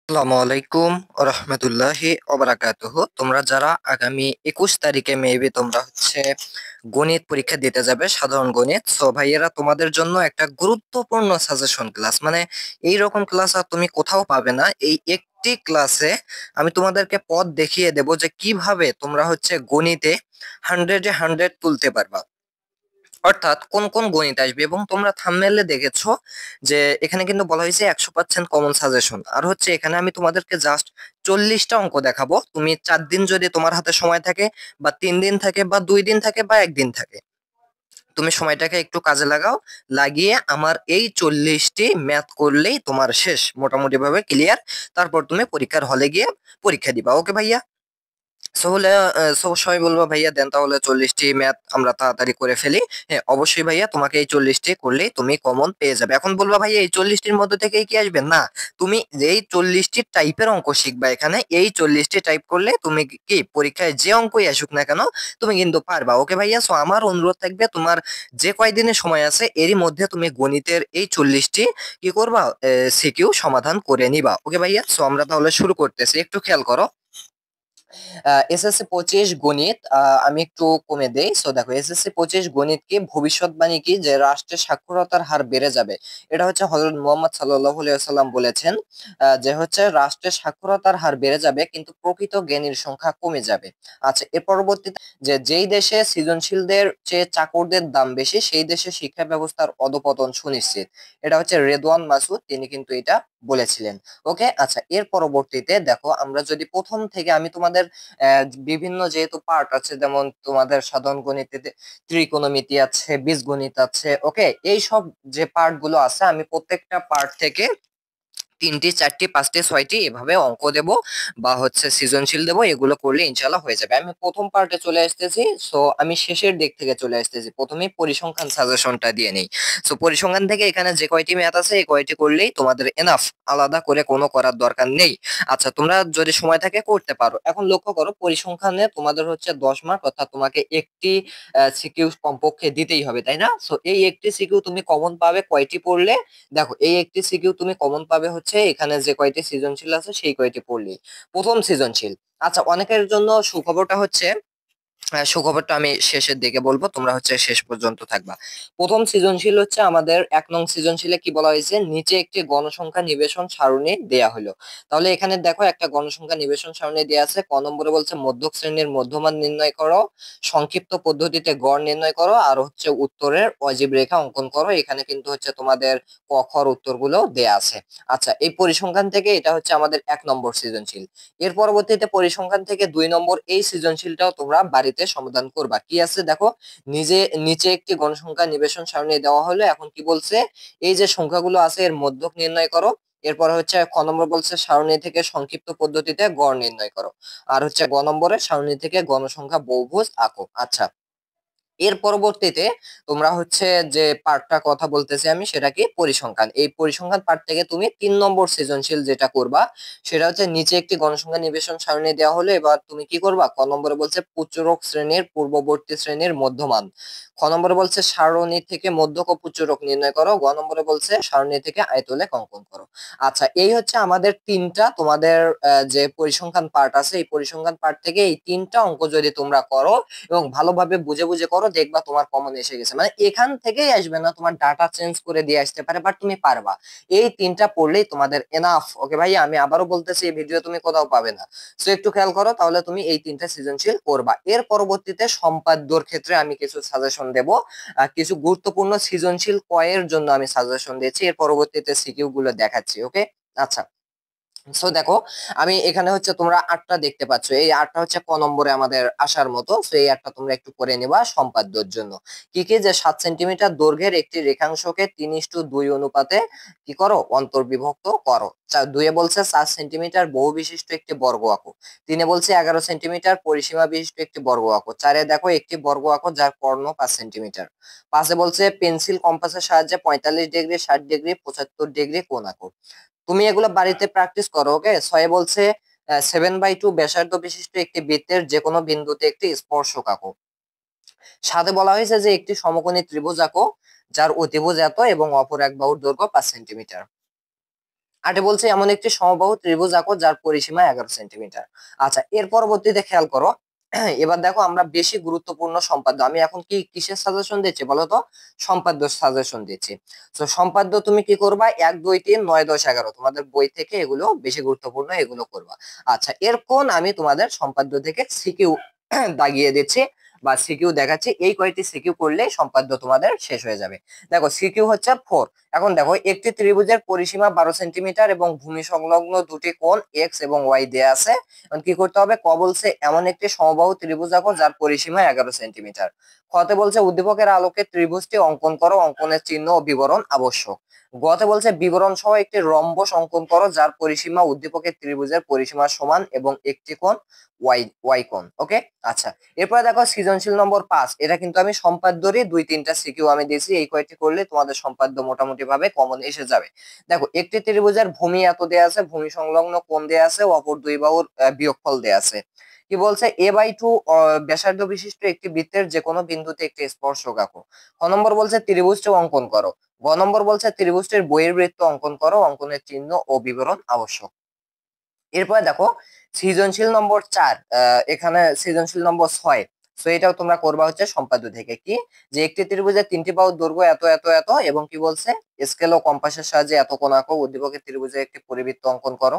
আসসালামু আলাইকুম রহমতুল্লাহি ওবারাকাতুহু। তোমরা যারা আগামী 21 তারিখে মেবি তোমরা হচ্ছে গণিত পরীক্ষা দিতে যাবে, সাধারণ গণিত, সো ভাইয়েরা তোমাদের জন্য একটা গুরুত্বপূর্ণ সাজেশন ক্লাস, মানে এই রকম ক্লাস আর তুমি কোথাও পাবে না। এই একটি ক্লাসে আমি তোমাদেরকে পথ দেখিয়ে দেব যে কিভাবে তোমরা হচ্ছে গণিতে 100-এ 100 তুলতে পারবা, অর্থাৎ কোন কোন গণিত আসবে। এবং তোমরা থাম্বনেলে দেখেছো যে এখানে কিন্তু বলা হয়েছে 100% কমন সাজেশন, আর হচ্ছে এখানে আমি তোমাদেরকে জাস্ট 40টা অঙ্ক দেখাবো। তুমি 4 দিন যদি তোমার হাতে সময় থাকে, বা 3 দিন থাকে, বা 2 দিন থাকে, বা একদিন থাকে, তুমি সময়টাকে একটু কাজে লাগাও। লাগিয়ে আমার এই 40টি ম্যাথ করলেই তোমার শেষ, মোটামুটি ভাবে ক্লিয়ার। তারপর তুমি পরীক্ষার হলে গিয়ে পরীক্ষা দিবা। ওকে ভাইয়া? সো হলে সবাই বলবো ভাইয়া দেন তাহলে 40টি ম্যাথ আমরা তাড়াতাড়ি করে ফেলি। হ্যাঁ অবশ্যই ভাইয়া, তোমাকে এই 40টি করলেই তুমি কমন পেয়ে যাবে। এখন বলবা ভাইয়া এই 40টির মধ্যে থেকেই কি আসবে? না, তুমি এই 40টি টাইপের অঙ্ক শিখবা এখানে। এই 40টি টাইপ করলে তুমি কি পরীক্ষায় যে অঙ্কই আসুক না কেন তুমি কিন্তু পারবা। ওকে ভাইয়া? সো আমার অনুরোধ থাকবে, তোমার যে কয়দিনের সময় আছে এরই মধ্যে তুমি গণিতের এই 40টি কি করবা, সিকিউ সমাধান করে নিবা। ওকে ভাইয়া? সো আমরা তাহলে শুরু করতেছি, একটু খেয়াল করো। এসএসসি 25 গণিত, আমি একটু কমে দেই। সো দেখো, এসএসসি 25 গণিত কি, ভবিষ্যৎবাণী কি যে রাষ্ট্রের সাক্ষরতার হার বেড়ে যাবে। এটা হচ্ছে হযরত মুহাম্মদ সাল্লাল্লাহু আলাইহি ওয়াসাল্লাম বলেছেন, যে হচ্ছে রাষ্ট্রের সাক্ষরতার হার বেড়ে যাবে কিন্তু প্রকৃত জ্ঞানীর সংখ্যা কমে যাবে। আচ্ছা, এর পরবর্তীতে যে যেই দেশে সৃজনশীলদের চেয়ে চাকরদের দাম বেশি সেই দেশে শিক্ষা ব্যবস্থার অধপতন সুনিশ্চিত। এটা হচ্ছে রেদওয়ান মাসুদ, তিনি কিন্তু এটা বলেছিলেন। ওকে, আচ্ছা, এর পরবর্তীতে দেখো, আমরা যদি প্রথম থেকে আমি তোমাদের বিভিন্ন যেহেতু পার্ট আছে, যেমন তোমাদের সাধারণ গণিতে ত্রিকোণমিতি আছে, বীজগণিত আছে, ওকে, এই সব যে পার্ট গুলো আছে আমি প্রত্যেকটা পার্ট থেকে 3টি 4টি 5টি 6টি এভাবে অঙ্ক দেব, বা হচ্ছে সৃজনশীল দেব। এগুলো করলে ইনশাল্লাহ হয়ে যাবে। আমি প্রথম পার্টে চলে আসতেছি। সো আমি শেষের দিক থেকে চলে আসতেছি, প্রথমেই পরিসংখ্যান সাজেশনটা দিয়ে নেই। সো পরিসংখ্যান থেকে এখানে যে কয়টি ম্যাথ আছে এই কয়টি করলেই তোমাদের এনাফ, আলাদা করে কোনো করার দরকার নেই। আচ্ছা, তোমরা যদি সময় থাকে করতে পারো। এখন লক্ষ্য করো, পরিসংখ্যানে তোমাদের হচ্ছে 10 মার্ক, অর্থাৎ তোমাকে একটি সিকিউ কমপক্ষে দিতেই হবে, তাই না? সো এই একটি সিকিউ তুমি কমন পাবে কয়টি পড়লে? দেখো, এই একটি সিকিউ তুমি কমন পাবে হচ্ছে এখানে যে কয়টি সৃজনশীল আছে সেই কয়টি পড়লেই। প্রথম সৃজনশীল। আচ্ছা, অনেকের জন্য সুখবরটা হচ্ছে, সুখবরটা আমি শেষের দিকে বলবো, তোমরা হচ্ছে শেষ পর্যন্ত থাকবা। প্রথম সৃজনশীল হচ্ছে আমাদের 1 নং সৃজনশীলে কি বলা হয়েছে, নিচে একটি গণসংখ্যা নিবেশন সারণী দেয়া হলো। তাহলে এখানে দেখো একটা গণসংখ্যা নিবেশন সারণী দেয়া আছে। ক নম্বরে বলছে মধ্যক শ্রেণীর মধ্যমান নির্ণয় করো, সংক্ষিপ্ত পদ্ধতিতে গড় নির্ণয় করো, আর হচ্ছে উত্তরের অজীব রেখা অঙ্কন করো। এখানে কিন্তু হচ্ছে তোমাদের ক খ র উত্তরগুলো দেয়া আছে। আচ্ছা, এই পরিসংখ্যান থেকে এটা হচ্ছে আমাদের 1 নম্বর সৃজনশীল। এর পরবর্তীতে পরিসংখ্যান থেকে 2 নম্বর এই সৃজনশীলটাও তোমরা বাড়িতে সমাধান করবা। কি আছে দেখো, নিচে একটি গণসংখ্যা নিবেশন সারণী দেওয়া হলো। এখন কি বলছে, এই যে সংখ্যাগুলো আছে এর মধ্যক নির্ণয় করো। এরপরে হচ্ছে খ নম্বর বলছে সারণী থেকে সংক্ষিপ্ত পদ্ধতিতে গড় নির্ণয় করো। আর হচ্ছে গ নম্বরে সারণী থেকে গণসংখ্যা বহুভুজ আঁকো। আচ্ছা, এর পরবর্তীতে তোমরা হচ্ছে যে পার্টটা কথা বলতেছি আমি, সেটা কি, পরিসংখ্যান। এই পরিসংখ্যান পার্ট থেকে তুমি 3 নম্বর সৃজনশীল যেটা করবা সেটা হচ্ছে নিচে একটি গণসংখ্যা নিবেশন সারণী দেওয়া হলো। এবার তুমি কি করবা, ক নম্বরে বলছে প্রচুরক শ্রেণীর পূর্ববর্তী শ্রেণীর মধ্যমান। খ নম্বরে বলছে সারণী থেকে মধ্যক ও প্রচুরক নির্ণয় করো। গ নম্বরে বলছে সারণী থেকে আয়তলেখ অঙ্কন করো। আচ্ছা, এই হচ্ছে আমাদের তিনটা তোমাদের যে পরিসংখ্যান পার্ট আছে, এই পরিসংখ্যান পার্ট থেকে এই তিনটা অঙ্ক যদি তোমরা করো এবং ভালোভাবে বুঝে বুঝে করো, দেখবা তোমার কমন এসে গেছে। মানে এখান থেকেই আসবে না, তোমার ডাটা চেঞ্জ করে দিয়ে আসতে পারে, বাট তুমি পারবা। এই তিনটা পড়লেই তোমাদের এনাফ। ওকে ভাই, আমি আবারও বলতেছি, এই ভিডিও তুমি কোথাও পাবে না। সো একটু খেয়াল করো, তাহলে তুমি এই তিনটা সৃজনশীল করবা। এর পরবর্তীতে সম্পাদ্যর ক্ষেত্রে আমি কিছু সাজেশন দেব, কিছু গুরুত্বপূর্ণ সৃজনশীল কয়ের জন্য আমি সাজেশন দিয়েছি। এর পরবর্তীতে সিকিউ গুলো দেখাচ্ছি। ওকে, আচ্ছা। সো দেখো, আমি এখানে হচ্ছে তোমরা 8টা দেখতে পাচ্ছ, এই 8টা হচ্ছে ক নম্বরে আমাদের আসার মতো। সো এই 8টা তোমরা একটু করে নিবা সম্পাদ্যর জন্য। কি কি, যে 7 সেন্টিমিটার দৈর্ঘ্যের একটি রেখাংশকে 3:2 অনুপাতে কি করো, অন্তর্বিভক্ত করো। 2-এ বলছে 4 সেন্টিমিটার বহু বিশিষ্ট একটি বর্গ আঁকো। 3-এ বলছে 11 সেন্টিমিটার পরিসীমা বিশিষ্ট একটি বর্গ আঁকো। 4-এ দেখো একটি বর্গ আঁকো যার কর্ণ 5 সেন্টিমিটার। 5-এ বলছে পেন্সিল কম্পাসের সাহায্যে 45 ডিগ্রি, 60 ডিগ্রি, 75 ডিগ্রি কোণ আঁকো। তুমি এগুলো বাড়িতে প্র্যাকটিস করো। ওকে, 6-এ বলছে 7/2 ব্যাসার্ধ বিশিষ্ট একটি বৃত্তের যে কোনো বিন্দুতে একটি স্পর্শক আঁকো। 7-এ বলা হয়েছে যে একটি সমকোণী ত্রিভুজ আঁকো যার অতিভুজ এত এবং অপর এক বাহুর দৈর্ঘ্য 5 সেন্টিমিটার। 8 বলছে এমন একটি সমবাহু ত্রিভুজ আঁকো যার পরিসীমা 11 সেন্টিমিটার। আচ্ছা, এর পরবর্তীতে খেয়াল করো, এবার দেখো আমরা বেশি গুরুত্বপূর্ণ সম্পাদ্য, আমি এখন কি কিসের সাজেশন দিচ্ছি বলো তো? সম্পাদ্য সাজেশন দিচ্ছি। তো সম্পাদ্য তুমি কি করবা? 1 2 3 9 10 11 তোমাদের বই থেকে এগুলো বেশি গুরুত্বপূর্ণ, এগুলো করবা। আচ্ছা, এরপর আমি তোমাদের সম্পাদ্য থেকে সিকিউ দাগিয়ে দিচ্ছি বা সিকিউ দেখাচ্ছি। এই কয়েকটি সিকিউ করলে সম্পাদ্য তোমাদের শেষ হয়ে যাবে। দেখো সিকিউ হচ্ছে 4। এখন দেখো একটি ত্রিভুজের পরিসীমা 12 সেন্টিমিটার এবং ভূমি সংলগ্ন দুটি কোণ এক্স এবং ওয়াই দেয়া আছে। এখন কি করতে হবে? ক বলছে এমন একটি সমবাহু ত্রিভুজ আঁকো যার পরিসীমা 11 সেন্টিমিটার। খতে বলছে উদ্দীপকের আলোকে ত্রিভুজটি অঙ্কন করো, অঙ্কনের চিহ্ন ও বিবরণ আবশ্যক। গতে বলছে বিবরণ সহ একটি রম্বস অঙ্কন করো যার পরিসীমা উদ্দীপকের ত্রিভুজের পরিসীমার সমান এবং একটি কোণ ওয়াই ওয়াই কোণ। ওকে, আচ্ছা। এরপরে দেখো সৃজনশীল নম্বর 5, এটা কিন্তু আমি সম্পাদ্যরই 2-3টা সিকিউ আমি দিয়েছি। এই কয়েকটি করলে তোমাদের সম্পাদ্য মোটামুটি ভাবে কমন এসে যাবে। দেখো একটি ত্রিভুজের ভূমি এত দেয়া আছে, ভূমি সংলগ্ন কোণ দেয়া আছে, অপর দুই বাহুর বিয়োগফল দেয়া আছে। কি বলছে? a/2 ব্যাসার্ধ বিশিষ্ট একটি বৃত্তের যে কোনো বিন্দুতে একটি স্পর্শক আঁকো। খ নম্বর বলছে ত্রিভুজটি অঙ্কন করো। গ নম্বর বলছে ত্রিভুজটির বহির্বৃত্ত অঙ্কন করো, অঙ্কনের চিহ্ন ও বিবরণ আবশ্যক। এরপরে দেখো সৃজনশীল নম্বর 4, এখানে সৃজনশীল নম্বর 6। তো এটাও তোমরা করবা হচ্ছে সম্পাদ্য থেকে। কি যে একটি ত্রিভুজের 3টি বাহুর দৈর্ঘ্য এত এত এত এবং কি বলছে স্কেল ও কম্পাসের সাহায্যে এত কোণ আঁকো, উদ্দীপকের ত্রিভুজের একটি পরিবৃত্ত অঙ্কন করো।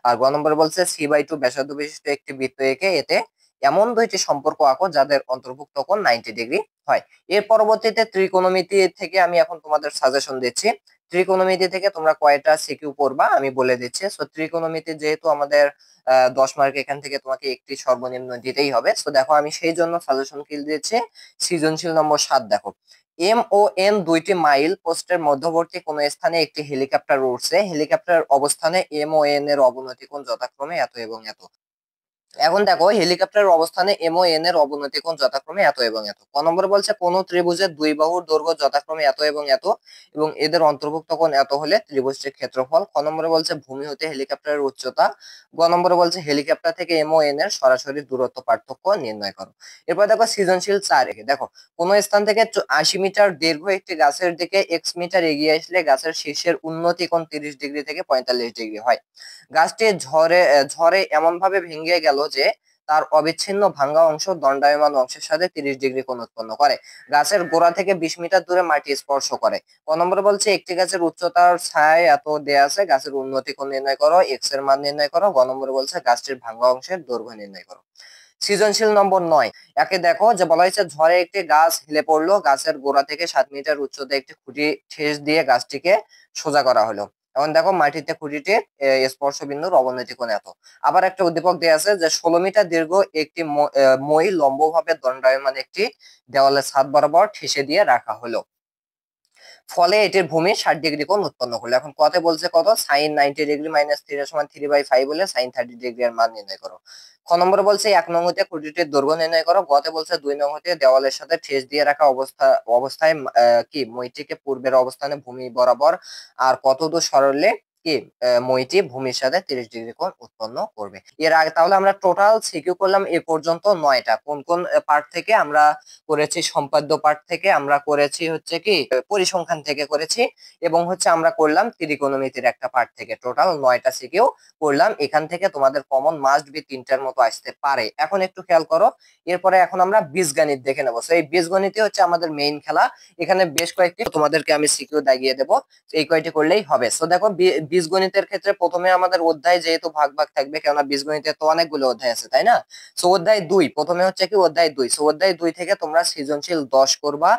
আর গ নম্বর বলছে c/2 ব্যাসার্ধ বিশিষ্ট একটি বৃত্ত এঁকে এতে এমন দুইটি সম্পর্ক আঁকো যাদের অন্তর্ভুক্ত কোণ 90 ডিগ্রি হয়। এর পরবর্তীতে ত্রিকোণমিতি থেকে আমি এখন তোমাদের সাজেশন দিচ্ছি। ত্রিকোণমিতি থেকে তোমরা কয়টা সিকিউ পড়বা আমি বলে দিচ্ছি। সো ত্রিকোণমিতি যেহেতু আমাদের 10 মার্ক, এখান থেকে তোমাকে একটি সর্বনিম্ন দিতেই হবে। সো দেখো আমি সেই জন্য সাজেশন কি দিয়েছি, সৃজনশীল নম্বর 7 দেখো। এম ও এন দুইটি মাইল পোস্টের মধ্যবর্তী কোন স্থানে একটি হেলিকপ্টার উড়ছে, হেলিকপ্টার অবস্থানে এম ও এন এর অবনতি কোণ যথাক্রমে এত এবং এত। এখন দেখো হেলিকপ্টারের অবস্থানে এম ও এন এর অবনতি কোণ যথাক্রমে এত এবং এত। ক নম্বরে বলছে কোন ত্রিভুজের দুই বাহুর দৈর্ঘ্য যথাক্রমে এত এবং এত এবং এদের অন্তর্ভুক্ত কোণ এত হলে ত্রিভুজটির ক্ষেত্রফল। খ নম্বরে বলছে ভূমি হতে হেলিকপ্টারের উচ্চতা। গ নম্বরে বলছে হেলিকপ্টার থেকে এম ও এন এর সরাসরি দূরত্ব পার্থক্য নির্ণয় করো। এরপর দেখো সৃজনশীল 4, দেখো কোন স্থান থেকে 80 মিটার দীর্ঘ একটি গাছের দিকে x মিটার এগিয়ে আসলে গাছের শীর্ষের উন্নতি কোণ 30 ডিগ্রি থেকে 45 ডিগ্রি হয়। গাছটি ঝড়ে ঝড়ে এমন ভাবে ভেঙে গেল যে তার অবিচ্ছিন্ন ভাঙ্গা অংশ দণ্ডায়মান অংশের সাথে 30 ডিগ্রি কোণ উৎপন্ন করে। গাছের গোড়া থেকে 20 মিটার দূরে মাটি স্পর্শ করে। ক নম্বরে বলছে একটি গাছের উচ্চতার ছায় এত দেয়া আছে, গাছের উন্নতি কোণ নির্ণয় করো, এক্স এর মান নির্ণয় করো। গ নম্বরে বলছে গাছটির ভাঙ্গা অংশের দৈর্ঘ্য নির্ণয় করো। সৃজনশীল নম্বর 9, একে দেখো যে বলা হয়েছে ঝড়ে একটি গাছ হেলে পড়লো, গাছের গোড়া থেকে 7 মিটার উচ্চতায় একটি খুঁটি ঠেস দিয়ে গাছটিকে সোজা করা হলো। এখন দেখো মাটিতে খুঁটিতে স্পর্শ বিন্দুর অবনতি কোণ এত। আবার একটা উদ্দীপক দেয়া আছে যে 16 মিটার দীর্ঘ একটি মই লম্বভাবে দণ্ডায়মান একটি দেওয়ালের ছাদ বরাবর ঠেসে দিয়ে রাখা হলো, ফলে এটির ভূমি 60 ডিগ্রি কোণ উৎপন্ন করলো। এখন কতে বলছে কত? সাইন 90 ডিগ্রি মাইনাস থিটা সমান 3/5 বলে সাইন 30 ডিগ্রি এর মান নির্ণয় করো। খ নম্বরে বলছে 1 নং হতে খুঁটিটির দৈর্ঘ্য নির্ণয় করো। গতে বলছে 2 নং হতে দেওয়ালের সাথে ঠেস দিয়ে রাখা অবস্থায় কি মইটিকে পূর্বের অবস্থানে ভূমি বরাবর আর কত দূর সরলে কি মইটি ভূমির সাথে 30 ডিগ্রি কোণ উৎপন্ন করবে। এর আগে তাহলে আমরা টোটাল সিকিউ করলাম এ পর্যন্ত 9টা। কোন কোন পার্ট থেকে আমরা করেছি? সম্পাদ্য পাঠ থেকে আমরা করেছি হচ্ছে কি পরিসংখ্যান থেকে করেছি এবং হচ্ছে আমরা করলাম ত্রিকোণমিতির একটা পার্ট থেকে। টোটাল 9টা সিকিউ করলাম। এখান থেকে তোমাদের কমন মাস্ট বি 3টার মতো আসতে পারে। এখন একটু খেয়াল করো, এরপরে এখন আমরা বীজগণিত দেখে নেবো। এই বীজগণিতই হচ্ছে আমাদের মেইন খেলা। এখানে বেশ কয়েকটি তোমাদেরকে আমি সিকিউ দাগিয়ে দেবো, এই কয়টি করলেই হবে। সো দেখো বীজগণিতের ক্ষেত্রে প্রথমে আমাদের অধ্যায় যেহেতু ভাগ ভাগ থাকবে, কেননা বীজগণিতের তো অনেকগুলো অধ্যায় আছে তাই না। সো অধ্যায় 2 প্রথমে হচ্ছে কি অধ্যায় 2। সো অধ্যায় 2 থেকে তোমরা সৃজনশীল 10 করবা।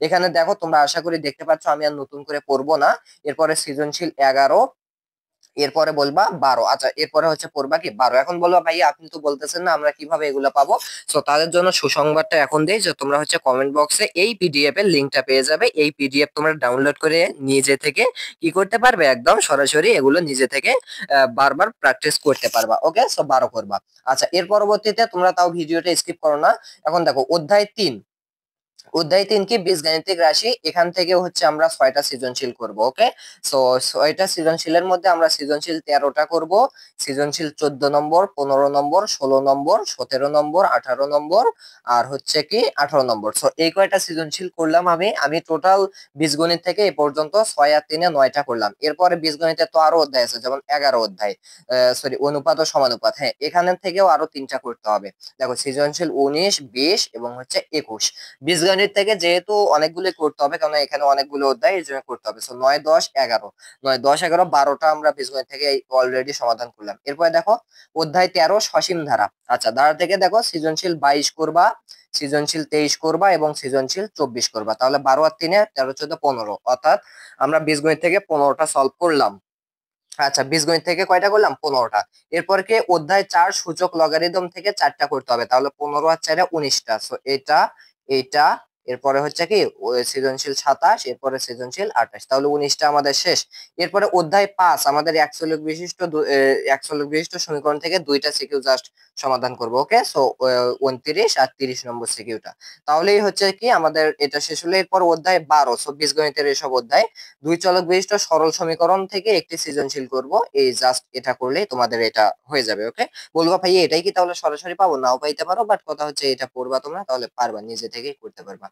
এখানে দেখো তোমরা আশা করি দেখতে পাচ্ছ আমি আর নতুন করে পড়বো না। এরপরে সৃজনশীল 11, এরপরে বলবা 12। আচ্ছা, এরপরে হচ্ছে পড়বা কি 12। এখন বলবা ভাই আপনি তো বলতেছেন না আমরা কিভাবে এগুলো পাবো। সো তাদের জন্য সুসংবাদটা এখন দেই যে তোমরা হচ্ছে কমেন্ট বক্সে এই পিডিএফ এর লিংকটা পেয়ে যাবে। এই পিডিএফ তোমরা ডাউনলোড করে নিজে থেকে কি করতে পারবে, একদম সরাসরি এগুলো নিজে থেকে বারবার প্র্যাকটিস করতে পারবা। ওকে, সো 12 করবা। আচ্ছা, এর পরবর্তীতে তোমরা তাও ভিডিওটা স্কিপ করো না। এখন দেখো অধ্যায় 3, অধ্যায় 3 কি বীজগাণিতিক রাশি, এখান থেকে হচ্ছে আমরা 6টা সৃজনশীল করব। ওকে, সো 6টা সৃজনশীলের মধ্যে আমরা সৃজনশীল 13টা করব, সৃজনশীল 14 নম্বর, 15 নম্বর, 16 নম্বর, 17 নম্বর, 18 নম্বর, আর হচ্ছে কি 18 নম্বর। সো এই কয়টা সৃজনশীল করলাম আমি টোটাল বীজগণিত থেকে এই পর্যন্ত 6 আর 3 9টা করলাম। এরপরে বীজগণিতে তো আরো অধ্যায় আছে, যেমন 11 অধ্যায়, সরি অনুপাত ও সমানুপাত, হ্যাঁ এখানে থেকেও আরো 3টা করতে হবে। দেখো সৃজনশীল 19, 20 এবং হচ্ছে 21। বীজগণিত থেকে যেহেতু অনেকগুলো করতে হবে, কারণ এখানে অনেকগুলো অধ্যায়, এই জন্য করতে হবে। সো 9, 10, 11, 9, 10, 11, 12টা আমরা বীজগণিত থেকে অলরেডি সমাধান করলাম। এরপরে দেখো অধ্যায় 13 সসীম ধারা। আচ্ছা, ধারা থেকে দেখো সৃজনশীল 22 করবা, সৃজনশীল 23 করবা এবং সৃজনশীল 24 করবা। তাহলে 12 আর 3 13, 14, 15, অর্থাৎ আমরা বীজগণিত থেকে 15টা সলভ করলাম। আচ্ছা, বীজগণিত থেকে কয়টা করলাম? 15টা। এরপর কি অধ্যায় 4 সূচক লগারিদম থেকে 4টা করতে হবে। তাহলে 15 আর 4 19টা। সো এটা, এইটা, এরপরে হচ্ছে কি সৃজনশীল 27, এরপরে সৃজনশীল 28। তাহলে 19টা আমাদের শেষ। এরপরে অধ্যায় 5 আমাদের এক চলক বিশিষ্ট এক চলক বিশিষ্ট সমীকরণ থেকে 2টা সিকিউ জাস্ট সমাধান করব। ওকে, সো 29 আর 30 নম্বর সিকিউটা। তাহলেই হচ্ছে কি আমাদের এটা শেষ হলো। এরপর অধ্যায় 12 সো বীজগণিতের এসব অধ্যায়, দুই চলক বিশিষ্ট সরল সমীকরণ থেকে একটি সৃজনশীল করব। এই জাস্ট এটা করলেই তোমাদের এটা হয়ে যাবে। ওকে, বলবো ভাই এটাই কি তাহলে সরাসরি পাবো? নাও পাইতে পারো, বাট কথা হচ্ছে এটা পড়বা তোমরা, তাহলে পারবা, নিজে থেকেই করতে পারবা।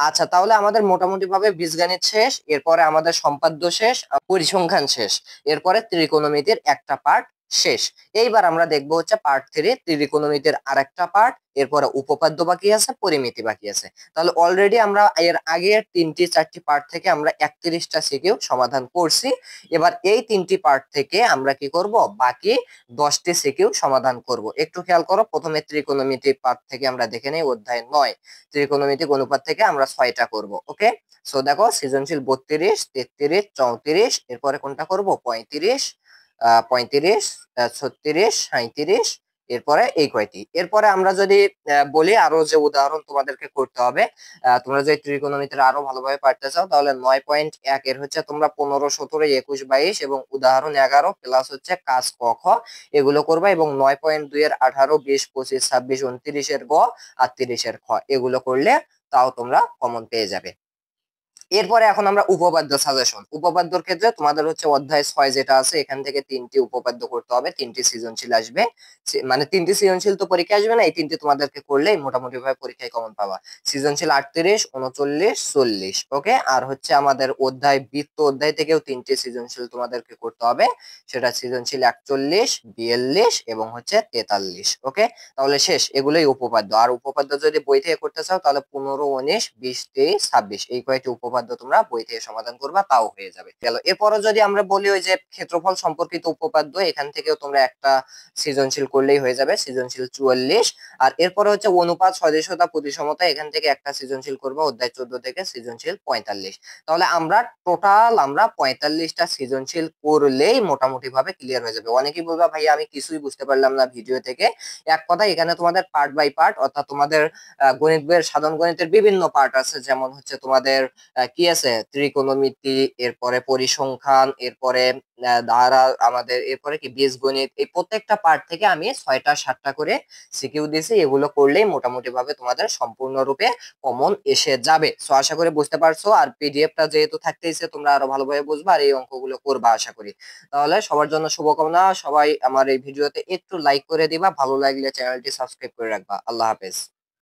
আচ্ছা, তাহলে আমাদের মোটামুটি ভাবে বীজগণিত শেষ, এরপরে আমাদের সম্পাদ্য শেষ, পরিসংখ্যান শেষ, এরপরে ত্রিকোণমিতির একটা পার্ট শেষ। এইবার আমরা দেখবো হচ্ছে পার্ট 3 ত্রিকোণমিতির আরেকটা পার্ট, এরপরে উপপাদ্য বাকি আছে, পরিমিতি বাকি আছে। তাহলে অলরেডি আমরা এর আগের 3টি 4টি পার্ট থেকে আমরা 31টা সিকিউ সমাধান করছি। এবার এই 3টি পার্ট থেকে আমরা কি করব? বাকি 10টি সিকিউ সমাধান করব। একটু খেয়াল করো, প্রথমে ত্রিকোণমিতি পার্ট থেকে আমরা দেখে নেই অধ্যায় 9, ত্রিকোণমিতিক অনুপাত থেকে আমরা 6টা করব। ওকে, সো দেখো সৃজনশীল 32, 33, 34, এরপরে কোনটা করব? 35, 35, 36, 37, এরপরে এই কয়টি। এরপরে আমরা যদি বলি আরো যে উদাহরণ তোমাদেরকে করতে হবে, তোমরা যদি ত্রিকোণমিতির আরো ভালোভাবে পারতে চাও, তাহলে 9.1 এর হচ্ছে তোমরা 15, 17, 21, 22 এবং উদাহরণ 11 প্লাস হচ্ছে কাজ ক খ এগুলো করবা, এবং 9.2 এর 18, 20, 25, 26, 29 এর গ আর 30 এর খ এগুলো করলে তাও তোমরা কমন পেয়ে যাবে। এরপরে এখন আমরা উপপাদ্য সাজেশন। উপপাদ্যর ক্ষেত্রে তোমাদের হচ্ছে অধ্যায় 6 যেটা আছে, এখান থেকে 3টি উপপাদ্য করতে হবে, 3টি সৃজনশীল আসবে। মানে 3টি সৃজনশীল তো পরীক্ষা আসবে না, এই 3টি তোমাদেরকে করলেই মোটামুটি ভাবে পরীক্ষায় কমন পাবা। সৃজনশীল 38, 39, 40। ওকে, আর হচ্ছে আমাদের অধ্যায় বৃত্ত অধ্যায় থেকেও 3টি সৃজনশীল তোমাদেরকে করতে হবে, সেটা সৃজনশীল 41, 42 এবং হচ্ছে 43। ওকে, তাহলে শেষ, এগুলোই উপপাদ্য। আর উপপাদ্য যদি বই থেকে করতে চাও, তাহলে 15, 19, 20, 23, 26 এই কয়েকটি উপপাদ্য তোমরা বই থেকে সমাধান করবা, তাও হয়ে যাবে। গেল। এরপরও যদি আমরা বলি ওই যে ক্ষেত্রফল সম্পর্কিত উপপাদ্য, এখান থেকেও তোমরা একটা সৃজনশীল করলেই হয়ে যাবে, সৃজনশীল 44। আর এরপরে হচ্ছে অনুপাত, সদৃশতা, প্রতিসমতা, এখান থেকে একটা সৃজনশীল করবো অধ্যায় 14 থেকে, সৃজনশীল 45। তাহলে আমরা টোটাল 45টা সৃজনশীল করলেই মোটামুটি ভাবে ক্লিয়ার হয়ে যাবে। অনেকেই বলবা ভাই আমি কিছুই বুঝতে পারলাম না ভিডিও থেকে। এক কথা, এখানে তোমাদের পার্ট বাই পার্ট, অর্থাৎ তোমাদের গণিত বইয়ের সাধারণ গণিতের বিভিন্ন পার্ট আছে, যেমন হচ্ছে তোমাদের কি আছে, ত্রিকোণমিতি, এরপরে পরিসংখ্যান, এরপরে ধারা আমাদের, এরপরে কি বীজগণিত, এই প্রত্যেকটা পার্ট থেকে আমি 6টা 7টা করে সিকিউ দিয়েছি। এগুলো করলেই মোটামুটি ভাবে তোমাদের সম্পূর্ণরূপে কমন এসে যাবে। সো আশা করি বুঝতে পারছো, আর পিডিএফটা যেহেতু থাকতেইছে তোমরা আরো ভালোভাবে বুঝবা আর এই অঙ্কগুলো করবা আশা করি। তাহলে সবার জন্য শুভকামনা, সবাই আমার এই ভিডিওতে একটু লাইক করে দিবা, ভালো লাগলে চ্যানেলটি সাবস্ক্রাইব করে রাখবা। আল্লাহ হাফেজ।